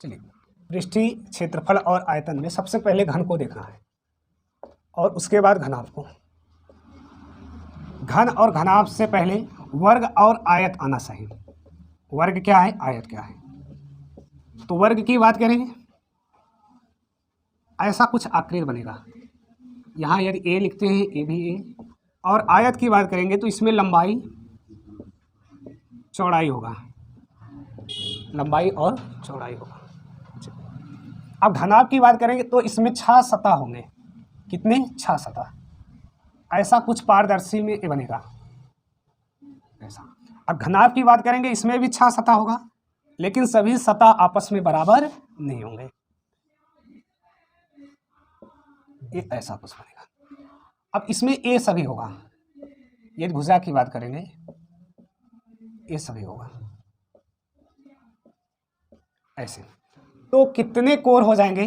चलिए, पृष्ठीय क्षेत्रफल और आयतन में सबसे पहले घन को देखना है और उसके बाद घनाभ को। घन और घनाभ से पहले वर्ग और आयत आना चाहिए। वर्ग क्या है, आयत क्या है। तो वर्ग की बात करेंगे, ऐसा कुछ आकृति बनेगा। यहाँ यदि ए लिखते हैं, ए भी ए। और आयत की बात करेंगे तो इसमें लंबाई चौड़ाई होगा, लंबाई और चौड़ाई होगा। अब घनाभ की बात करेंगे तो इसमें 6 सतह होंगे। कितने? 6 सतह। ऐसा कुछ पारदर्शी में बनेगा ऐसा। अब घनाभ की बात करेंगे, इसमें भी 6 सतह होगा, लेकिन सभी सतह आपस में बराबर नहीं होंगे। ये ऐसा कुछ बनेगा। अब इसमें ए सभी होगा। यदि भुजा की बात करेंगे, ए सभी होगा ऐसे। तो कितने कोण हो जाएंगे?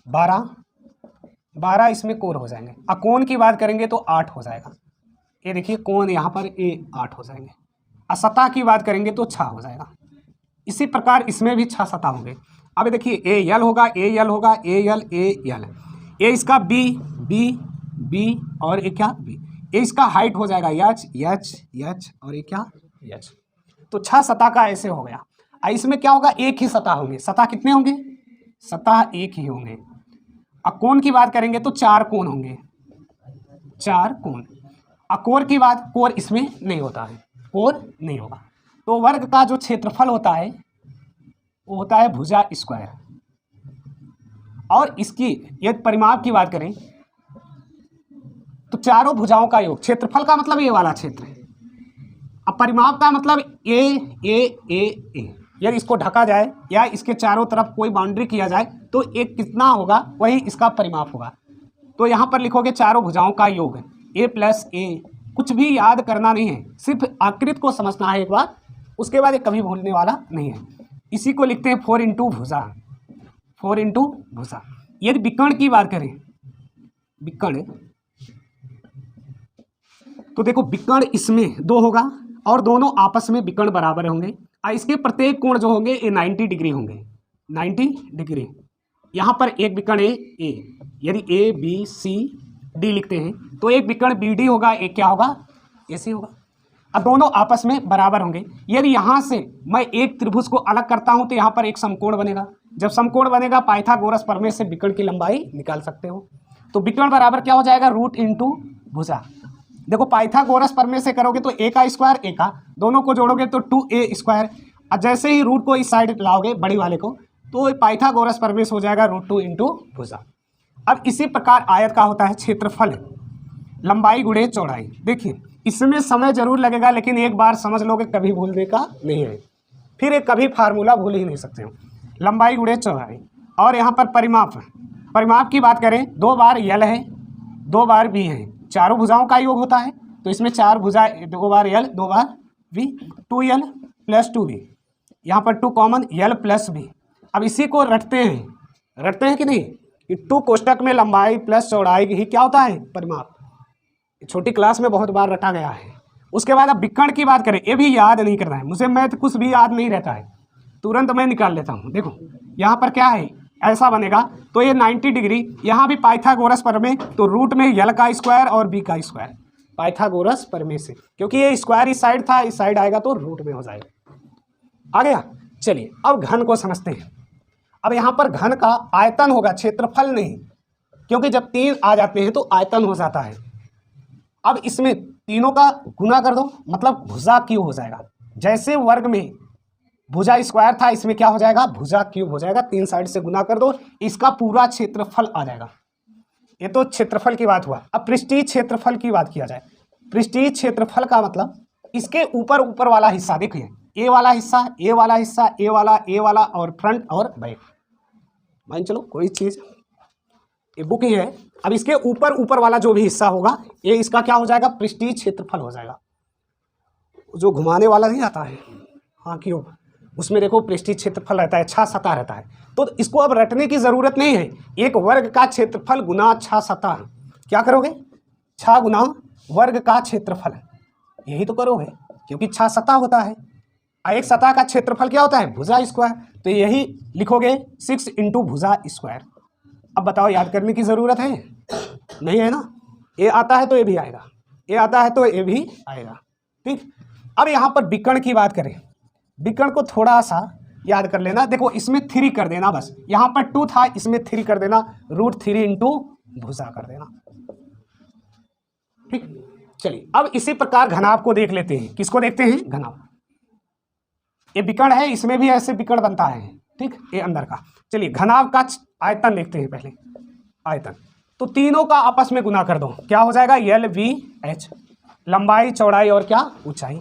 12 इसमें कोण हो जाएंगे। अब कोण की बात करेंगे तो 8 हो जाएगा। ये देखिए कोण यहाँ पर ए 8 हो जाएंगे। अब सतह की बात करेंगे तो 6 हो जाएगा। इसी प्रकार इसमें भी 6 सतह होंगे। अब देखिए ए यल होगा, ए यल होगा, ए यल, ए यल। ए इसका बी बी बी और ए क्या बी। ए इसका हाइट हो जाएगा यच यच यच और ये क्या यच। तो 6 सतह का ऐसे हो गया। इसमें क्या होगा? एक ही सतह होंगे। सतह कितने होंगे? सतह एक ही होंगे। अब कोण की बात करेंगे तो 4 कोण होंगे, 4 कोण। अब कोण की बात, कोण इसमें नहीं होता है, कोण नहीं होगा। तो वर्ग का जो क्षेत्रफल होता है वो होता है भुजा स्क्वायर। और इसकी यदि परिमाप की बात करें तो चारों भुजाओं का योग। क्षेत्रफल का मतलब ये वाला क्षेत्र है। अब परिमाप का मतलब ए ए ए ए। यदि इसको ढका जाए या इसके चारों तरफ कोई बाउंड्री किया जाए तो एक कितना होगा, वही इसका परिमाप होगा। तो यहाँ पर लिखोगे चारों भुजाओं का योग ए प्लस ए। कुछ भी याद करना नहीं है, सिर्फ आकृति को समझना है एक बार, उसके बाद ये कभी भूलने वाला नहीं है। इसी को लिखते हैं 4 इंटू भुजा, 4 इंटू भुजा। यदि विकर्ण की बात करें, विकर्ण, तो देखो विकर्ण इसमें 2 होगा और दोनों आपस में विकर्ण बराबर होंगे। इसके प्रत्येक कोण जो होंगे ये 90 डिग्री होंगे, 90 डिग्री। यहाँ पर एक विकर्ण ए, यदि ए बी सी डी लिखते हैं तो एक विकर्ण बी डी होगा, एक क्या होगा? ए सी होगा। अब दोनों आपस में बराबर होंगे। यदि यहाँ से मैं एक त्रिभुज को अलग करता हूँ तो यहाँ पर एक समकोण बनेगा। जब समकोण बनेगा पाइथागोरस प्रमेय से विकर्ण की लंबाई निकाल सकते हो। तो विकर्ण बराबर क्या हो जाएगा? रूट इंटू भुजा। देखो पाइथागोरस प्रमेय से करोगे तो ए का स्क्वायर, ए का, दोनों को जोड़ोगे तो 2a स्क्वायर। और जैसे ही रूट को इस साइड लाओगे बड़ी वाले को तो पाइथागोरस प्रमेय हो जाएगा √2 इंटू भुजा। अब इसी प्रकार आयत का होता है क्षेत्रफल, लंबाई गुणे चौड़ाई। देखिए इसमें समय जरूर लगेगा, लेकिन एक बार समझ लोगे कभी भूलने का नहीं है। फिर एक कभी फार्मूला भूल ही नहीं सकते हो। लंबाई गुणे चौड़ाई। और यहाँ पर परिमाप, परिमाप की बात करें 2 बार यल है, 2 बार बी है। चारों भुजाओं का योग होता है तो इसमें 4 भुजा, 2 बार यल 2 बार बी, 2l प्लस 2b। यहाँ पर 2 कॉमन, यल प्लस बी। अब इसी को रटते हैं कि नहीं? 2 कोष्टक में लंबाई प्लस चौड़ाई ही क्या होता है? परिमाप। छोटी क्लास में बहुत बार रटा गया है। उसके बाद अब विकर्ण की बात करें, ये भी याद नहीं करना है मुझे, मैथ कुछ भी याद नहीं रहता है, तुरंत मैं निकाल लेता हूँ। देखो यहाँ पर क्या है, ऐसा बनेगा तो ये 90 डिग्री। यहाँ भी पाइथागोरस प्रमेय, तो रूट में यल का स्क्वायर और बी का स्क्वायर, पाइथागोरस प्रमेय से, क्योंकि ये स्क्वायर इस साइड था, इस साइड आएगा तो रूट में हो जाएगा। आ गया? चलिए अब घन को समझते हैं। अब यहाँ पर घन का आयतन होगा, क्षेत्रफल नहीं, क्योंकि जब 3 आ जाते हैं तो आयतन हो जाता है। अब इसमें तीनों का गुना कर दो, मतलब भुजा क्यूब हो जाएगा। जैसे वर्ग में भुजा स्क्वायर था, इसमें क्या हो जाएगा? भुजा क्यूब हो जाएगा। 3 साइड से गुना कर दो, इसका पूरा क्षेत्रफल आ जाएगा। ये तो क्षेत्रफल की बात हुआ। अब पृष्ठीय क्षेत्रफल की बात किया जाए। पृष्ठीय क्षेत्रफल का मतलब इसके ऊपर वाला हिस्सा, देखिए ए वाला हिस्सा, ए वाला हिस्सा, ए वाला और फ्रंट और बैक, मान चलो कोई चीज़, ये बुक ही है। अब इसके ऊपर वाला जो भी हिस्सा होगा ये इसका क्या हो जाएगा? पृष्ठीय क्षेत्रफल हो जाएगा। जो घुमाने वाला नहीं आता है, हाँ क्यों, उसमें देखो पृष्ठीय क्षेत्रफल रहता है, 6 सतह रहता है। तो इसको अब रटने की ज़रूरत नहीं है। एक वर्ग का क्षेत्रफल गुना 6 सतह, क्या करोगे? 6 गुना वर्ग का क्षेत्रफल, यही तो करोगे, क्योंकि 6 सतह होता है। एक सतह का क्षेत्रफल क्या होता है? भुजा स्क्वायर। तो यही लिखोगे 6 इंटू भुजा स्क्वायर। अब बताओ, याद करने की ज़रूरत है? नहीं है ना। ए आता है तो ए भी आएगा, ए आता है तो ए भी आएगा। ठीक। अब यहाँ पर विकर्ण की बात करें, विकर्ण को थोड़ा सा याद कर लेना। देखो इसमें 3 कर देना, बस यहाँ पर 2 था, इसमें 3 कर देना, √3 इंटू भुजा कर देना। ठीक। चलिए अब इसी प्रकार घनाभ को देख लेते हैं। किसको देखते हैं? घनाभ। ये विकर्ण है, इसमें भी ऐसे विकर्ण बनता है। ठीक, ये अंदर का। चलिए घनाभ का आयतन देखते हैं पहले। आयतन तो तीनों का आपस में गुना कर दो, क्या हो जाएगा? LVH, लंबाई, चौड़ाई और क्या? ऊंचाई।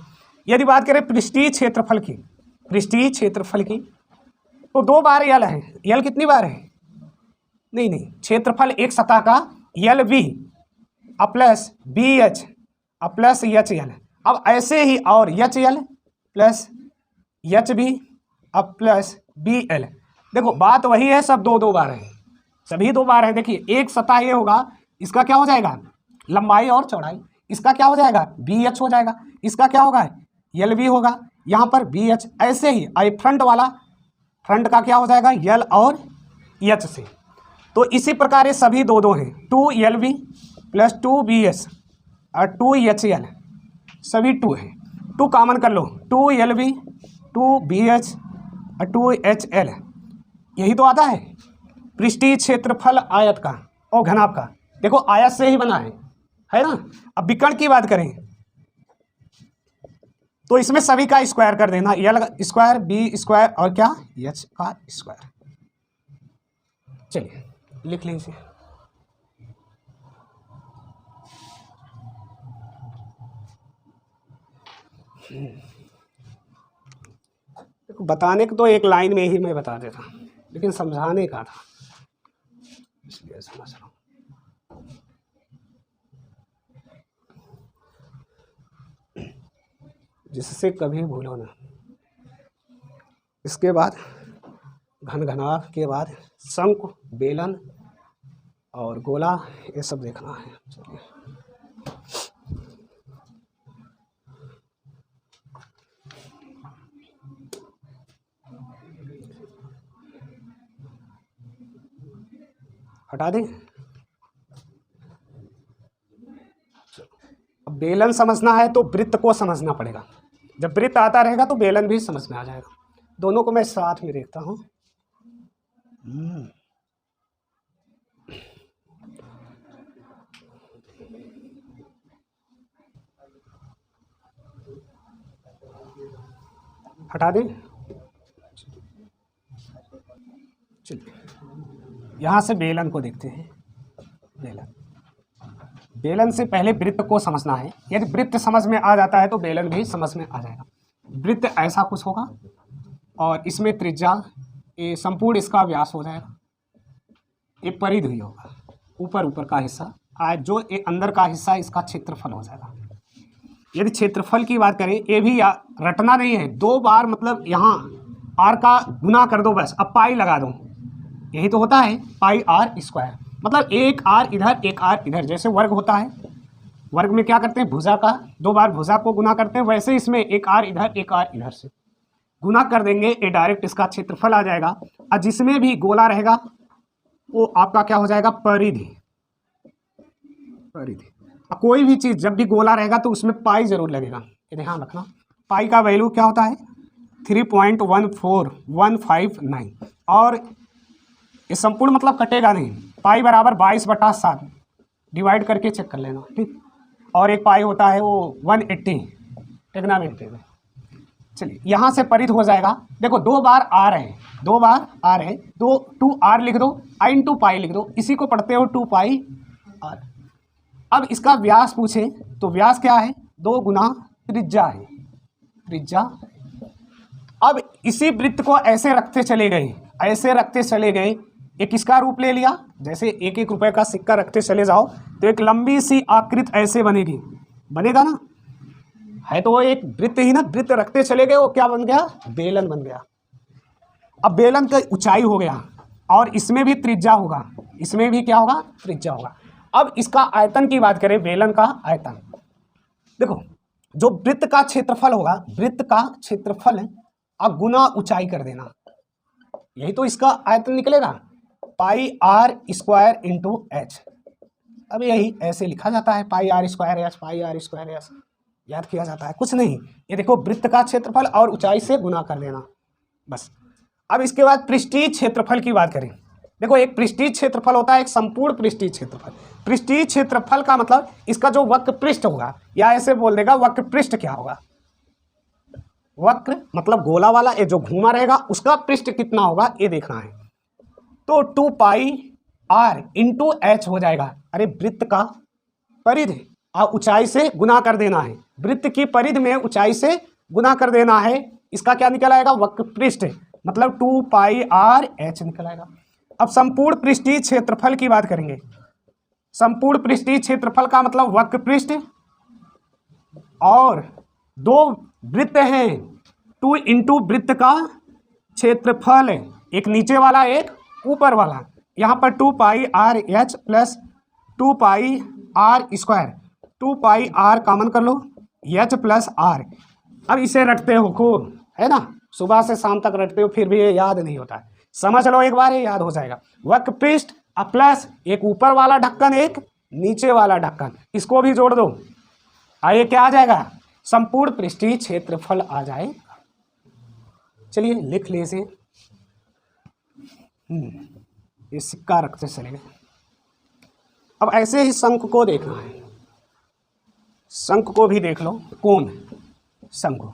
यदि बात करें पृष्ठीय क्षेत्रफल की, पृष्ठीय क्षेत्रफल की, तो 2 बार यल है। यल कितनी बार है? नहीं, क्षेत्रफल एक सतह का LV plus BH plus HL। अब ऐसे ही और HL plus HB plus BL। देखो बात वही है, सब 2 बार है, सभी 2 बार है। देखिए एक सतह ये होगा, इसका क्या हो जाएगा? लंबाई और चौड़ाई। इसका क्या हो जाएगा? BH हो जाएगा। इसका क्या होगा? LV होगा। यहाँ पर BH। ऐसे ही आई फ्रंट वाला, फ्रंट का क्या हो जाएगा? L और H से। तो इसी प्रकार ये सभी 2 हैं, 2LV प्लस 2BH और 2HL, सभी 2 है। 2 कॉमन कर लो, 2LV 2BH और 2HL। यही तो आता है पृष्ठीय क्षेत्रफल आयत का और घनाभ का। देखो आयत से ही बना है ना। अब विकर्ण की बात करें तो इसमें सभी का स्क्वायर कर देना, L स्क्वायर, B स्क्वायर और क्या? H का स्क्वायर। चलिए लिख लीजिए। बताने को तो एक लाइन में ही मैं बता देता, लेकिन समझाने का था, इसलिए समझ रहा हूँ। जिससे कभी भूलो ना। इसके बाद घनाभ के बाद शंकु, बेलन और गोला, ये सब देखना है। चलिए हटा दें। अब बेलन समझना है तो वृत्त को समझना पड़ेगा। जब वृत्त आता रहेगा तो बेलन भी समझ में आ जाएगा। दोनों को मैं साथ में देखता हूँ। हटा दें। चलिए यहाँ से बेलन को देखते हैं। बेलन से पहले वृत्त को समझना है। यदि वृत्त समझ में आ जाता है तो बेलन भी समझ में आ जाएगा। वृत्त ऐसा कुछ होगा और इसमें त्रिज्या, ये संपूर्ण इसका व्यास हो जाएगा, ये परिधि हुई होगा, ऊपर का हिस्सा जो ये अंदर का हिस्सा, इसका क्षेत्रफल हो जाएगा। यदि क्षेत्रफल की बात करें, ये भी रटना नहीं है, 2 बार मतलब यहाँ r का गुना कर दो बस। अब पाई लगा दो, यही तो होता है पाई r स्क्वायर। मतलब एक r इधर एक r इधर, जैसे वर्ग होता है, वर्ग में क्या करते हैं? भुजा का 2 बार भुजा को गुना करते हैं, वैसे इसमें एक r इधर एक r इधर से गुना कर देंगे, ये डायरेक्ट इसका क्षेत्रफल आ जाएगा। और जिसमें भी गोला रहेगा वो आपका क्या हो जाएगा? परिधि। परिधि। कोई भी चीज़ जब भी गोला रहेगा तो उसमें पाई जरूर लगेगा, ये ध्यान रखना। पाई का वैल्यू क्या होता है? 3.14159। और ये संपूर्ण मतलब कटेगा नहीं, पाई बराबर 22/7 डिवाइड करके चेक कर लेना। ठीक। और एक पाई होता है वो 180 टेग्नामेट्री में। चलिए यहाँ से परिधि हो जाएगा। देखो 2 बार r है, 2 बार r है, 2r लिख दो, i इंटू पाई लिख दो, इसी को पढ़ते हो 2 पाई r। अब इसका व्यास पूछे तो व्यास क्या है? 2 गुना त्रिज्या है, त्रिज्या। अब इसी वृत्त को ऐसे रखते चले गए, ऐसे रखते चले गए, ये किसका रूप ले लिया? जैसे 1-1 रुपए का सिक्का रखते चले जाओ तो एक लंबी सी आकृति ऐसे बनेगी, बनेगा ना, है तो वो एक वृत्त ही ना। वृत्त रखते चले गए, वो क्या बन गया? बेलन बन गया। अब बेलन की ऊंचाई हो गया और इसमें भी त्रिज्या होगा, इसमें भी क्या होगा? त्रिज्या होगा। अब इसका आयतन की बात करें, बेलन का आयतन, देखो जो वृत्त का क्षेत्रफल होगा, वृत्त का क्षेत्रफल अब गुना ऊंचाई कर देना, यही तो इसका आयतन निकलेगा, pi r square into h. अब यही ऐसे लिखा जाता है, pi r square h, pi r square h, याद किया जाता है, कुछ नहीं। ये देखो वृत्त का क्षेत्रफल और ऊंचाई से गुना कर देना बस। अब इसके बाद पृष्ठीय क्षेत्रफल की बात करें। देखो एक पृष्ठीय क्षेत्रफल होता है, एक संपूर्ण पृष्ठीय क्षेत्रफल। पृष्ठीय क्षेत्रफल का मतलब इसका जो वक्र पृष्ठ होगा, या ऐसे बोल देगा वक्र पृष्ठ क्या होगा, वक्र मतलब गोला वाला, ये जो घूमा रहेगा उसका पृष्ठ कितना होगा ये देखना है। तो 2 पाई आर इंटू एच हो जाएगा। अरे वृत्त का परिधि और ऊंचाई से गुना कर देना है, वृत्त की परिधि में ऊंचाई से गुना कर देना है, इसका क्या निकल आएगा, वक्र पृष्ठ, मतलब 2 पाई आर एच निकल आएगा। अब संपूर्ण पृष्ठीय क्षेत्रफल की बात करेंगे। संपूर्ण पृष्ठीय क्षेत्रफल का मतलब वक्र पृष्ठ और दो वृत्त हैं, 2 इंटू वृत्त का क्षेत्रफल, एक नीचे वाला एक ऊपर वाला। यहाँ पर 2 pi r h plus 2 pi r square, 2 pi r common कर लो, एच प्लस आर। अब इसे रटते हो खूब, है ना, सुबह से शाम तक रटते हो फिर भी ये याद नहीं होता है, समझ लो एक बार ये याद हो जाएगा। वक्र पृष्ठ प्लस एक ऊपर वाला ढक्कन एक नीचे वाला ढक्कन, इसको भी जोड़ दो, आइए क्या आ जाएगा, संपूर्ण पृष्ठीय क्षेत्रफल आ जाएगा। चलिए लिख लीजिए, ये सिक्का रखते चलेंगे। अब ऐसे ही शंख को देखना है, शंख को भी देख लो, कोण शंख,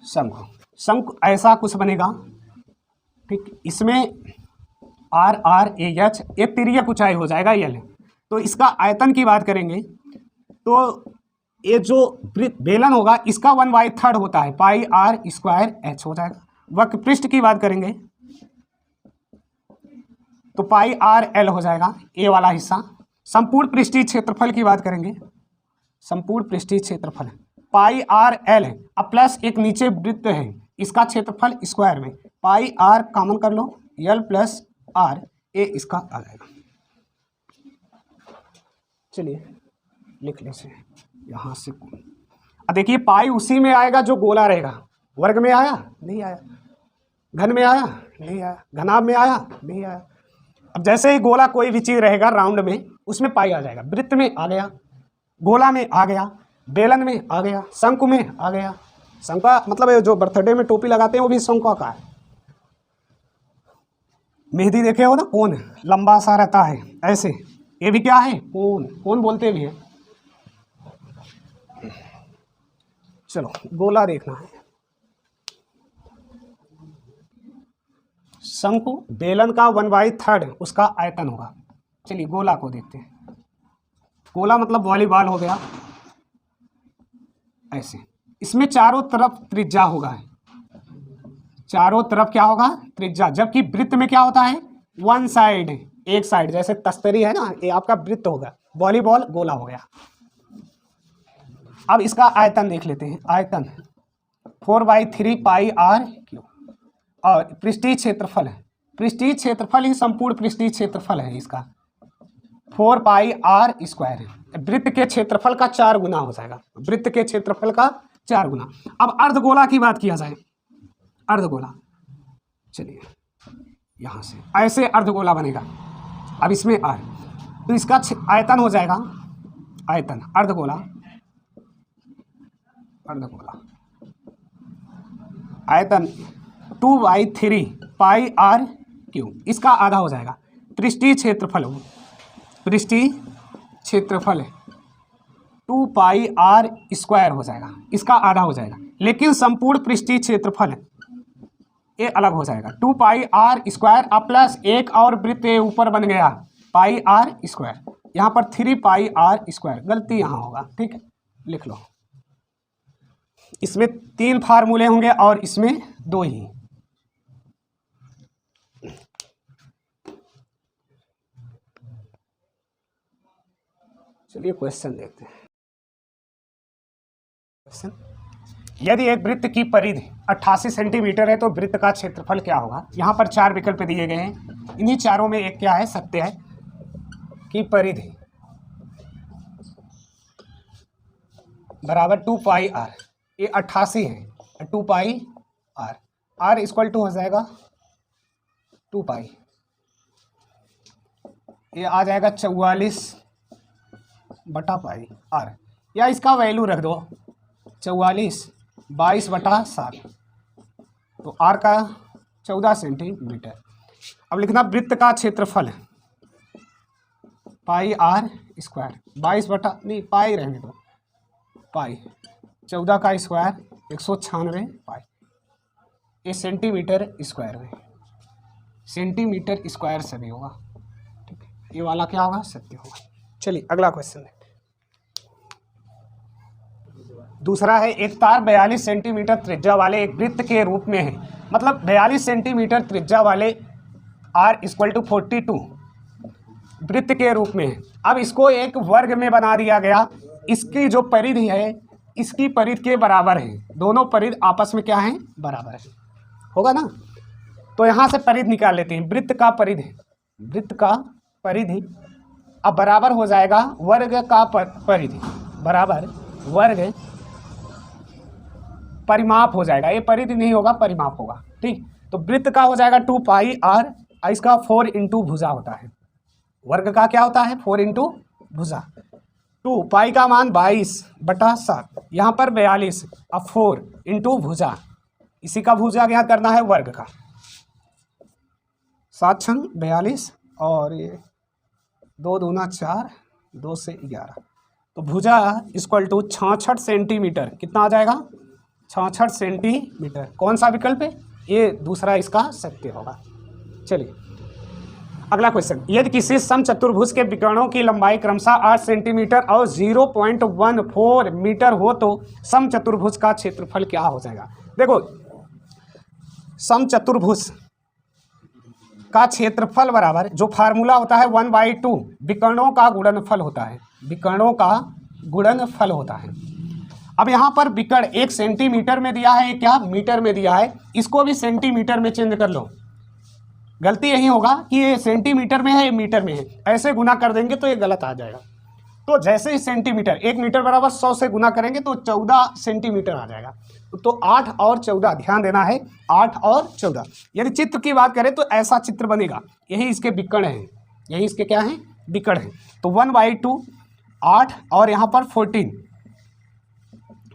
शंख शंख ऐसा कुछ बनेगा, ठीक, इसमें आर आर ए एच एक तिर्यक ऊंचाई हो जाएगा यल। तो इसका आयतन की बात करेंगे तो ये जो बेलन होगा इसका 1/3 होता है, पाई आर स्क्वायर एच हो जाएगा। वक्र पृष्ठ की बात करेंगे तो पाई आर एल हो जाएगा, ए वाला हिस्सा। संपूर्ण पृष्ठीय क्षेत्रफल की बात करेंगे, संपूर्ण पृष्ठीय क्षेत्रफल पाई आर एल अब प्लस एक नीचे वृत्त है, इसका क्षेत्रफल स्क्वायर में, पाई आर कॉमन कर लो, एल प्लस आर, ए इसका आ जाएगा। चलिए लिख लेते हैं यहाँ से। अब देखिए पाई उसी में आएगा जो गोला रहेगा, वर्ग में आया नहीं आया, घन में आया नहीं आया, घनाभ में आया नहीं आया। अब जैसे ही गोला कोई भी चीज़ रहेगा राउंड में, उसमें पाई आ जाएगा, वृत्त में आ गया, गोला में आ गया, बेलन में आ गया, शंकु में आ गया। शंका मतलब जो बर्थडे में टोपी लगाते हैं वो भी शंका का है। मेहंदी देखे हो ना, कोन लंबा सा रहता है ऐसे, ये भी क्या है, कोन, कोन बोलते भी हैं। चलो गोला देखना है, शंकु बेलन का 1/3 उसका आयतन होगा। चलिए गोला को देखते हैं, गोला मतलब वॉलीबॉल हो गया ऐसे, इसमें चारों तरफ त्रिज्या होगा, चारों तरफ क्या होगा, त्रिज्या, जबकि वृत्त में क्या होता है, वन साइड, एक साइड, जैसे तस्तरी है ना, ये आपका वृत्त होगा, वॉलीबॉल गोला हो गया। अब इसका आयतन देख लेते हैं, आयतन 4/3 पाई आर क्यू, और पृष्ठीय क्षेत्रफल है, पृष्ठीय क्षेत्रफल ही संपूर्ण पृष्ठीय क्षेत्रफल है इसका, 4 पाई आर स्क्वायर है। वृत्त के क्षेत्रफल का 4 गुना हो जाएगा, वृत्त के क्षेत्रफल का 4 गुना। अब अर्धगोला की बात किया जाए, अर्धगोला, चलिए यहाँ से ऐसे अर्धगोला बनेगा। अब इसमें आर, तो इसका आयतन हो जाएगा, आयतन अर्धगोला, अर्धगोला आयतन 2/3 पाई आर क्यू, इसका आधा हो जाएगा। पृष्ठीय क्षेत्रफल, पृष्ठीय क्षेत्रफल 2 पाई आर स्क्वायर हो जाएगा, इसका आधा हो जाएगा। लेकिन संपूर्ण पृष्ठीय क्षेत्रफल ये अलग हो जाएगा, 2 पाई आर स्क्वायर अब प्लस एक और वृत्त ऊपर बन गया पाई आर स्क्वायर, यहाँ पर 3 पाई आर स्क्वायर, गलती यहाँ होगा, ठीक है लिख लो। इसमें 3 फार्मूले होंगे और इसमें 2 ही। चलिए क्वेश्चन देखते हैं। क्वेश्चन, यदि एक वृत्त की परिधि 88 सेंटीमीटर है तो वृत्त का क्षेत्रफल क्या होगा। यहाँ पर 4 विकल्प दिए गए हैं, इन्हीं चारों में एक क्या है, सत्य है कि परिधि बराबर 2 पाई आर, ये 88 है, 2 pi are, are equal to हो जाएगा 2 पाई, ये आ जाएगा 44 बटा पाई आर, या इसका वैल्यू रख दो 44 22 बटा 7, तो आर का 14 सेंटीमीटर। अब लिखना वृत्त का क्षेत्रफल पाई आर स्क्वायर, 22 बटा नहीं पाई रहने दो, पाई 14 का स्क्वायर 196 पाई, ये सेंटीमीटर स्क्वायर में, सेंटीमीटर स्क्वायर सभी होगा, ठीक है, ये वाला क्या होगा सत्य होगा। चलिए अगला क्वेश्चन है, दूसरा है एक तार 42 सेंटीमीटर त्रिज्या वाले एक वृत्त के रूप में है, मतलब 42 सेंटीमीटर त्रिज्या वाले आर इक्वल टू 42 वृत्त के रूप में है। अब इसको एक वर्ग में बना दिया गया, इसकी जो परिधि है इसकी परिधि के बराबर है, दोनों परिधि आपस में क्या है बराबर है, होगा ना। तो यहाँ से परिधि निकाल लेते हैं, वृत्त का परिधि, वृत्त का परिधि अब बराबर हो जाएगा वर्ग का परिधि, बराबर वर्ग परिमाप हो जाएगा, ये परिधि नहीं होगा परिमाप होगा, ठीक। तो वृत्त का हो जाएगा 2 पाई आर, इसका 4 इंटू भुजा होता है, वर्ग का क्या होता है 4 इंटू भुजा, 2 पाई का मान 22 बटा 7, यहाँ पर 42, अब 4 इंटू भुजा, इसी का भुजा ज्ञात करना है वर्ग का, 7 छंग 42 और ये 2 दूना 4, 2 से 11, तो भुजा इक्वल टू 66 सेंटीमीटर, कितना आ जाएगा 66 सेंटीमीटर। कौन सा विकल्प है, ये दूसरा इसका सत्य होगा। चलिए अगला क्वेश्चन, यदि किसी समचतुर्भुज के विकर्णों की लंबाई क्रमशः 8 सेंटीमीटर और 0.14 मीटर हो तो समचतुर्भुज का क्षेत्रफल क्या हो जाएगा। देखो समचतुर्भुज का क्षेत्रफल बराबर जो फार्मूला होता है 1/2 विकर्णों का गुणनफल होता है, विकर्णों का गुणनफल होता है। अब यहाँ पर विकर्ण 1 सेंटीमीटर में दिया है, क्या मीटर में दिया है, इसको भी सेंटीमीटर में चेंज कर लो। गलती यही होगा कि ये सेंटीमीटर में है ये मीटर में है, ऐसे गुना कर देंगे तो ये गलत आ जाएगा। तो जैसे ही सेंटीमीटर 1 मीटर बराबर 100 से गुना करेंगे तो 14 सेंटीमीटर आ जाएगा। तो 8 और 14 ध्यान देना है, 8 और 14। यदि चित्र की बात करें तो ऐसा चित्र बनेगा, यही इसके विकर्ण हैं, यही इसके क्या हैं विकर्ण हैं। तो 1/2 8 और यहाँ पर 14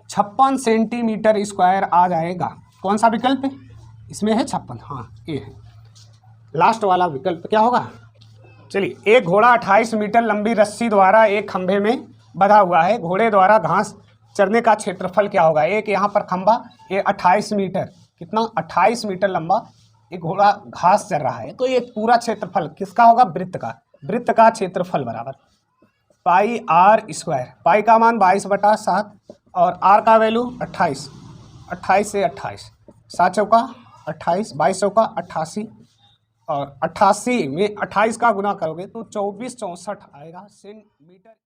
56 सेंटीमीटर स्क्वायर आ जाएगा। कौन सा विकल्प है इसमें है 56, हाँ ये है लास्ट वाला विकल्प। क्या होगा, चलिए एक घोड़ा 28 मीटर लंबी रस्सी द्वारा एक खंभे में बंधा हुआ है, घोड़े द्वारा घास चरने का क्षेत्रफल क्या होगा। एक यहाँ पर खंभा, ये 28 मीटर, कितना 28 मीटर लंबा एक घोड़ा घास चर रहा है, तो ये पूरा क्षेत्रफल किसका होगा वृत्त का, वृत्त का क्षेत्रफल बराबर पाई आर स्क्वायर, पाई का मान 22/7 और आर का वैल्यू 28, 28 से 28, 7 चौका 28, 22 चौका 88 और 88 में 28 का गुना करोगे तो 2464 आएगा सेंटीमीटर।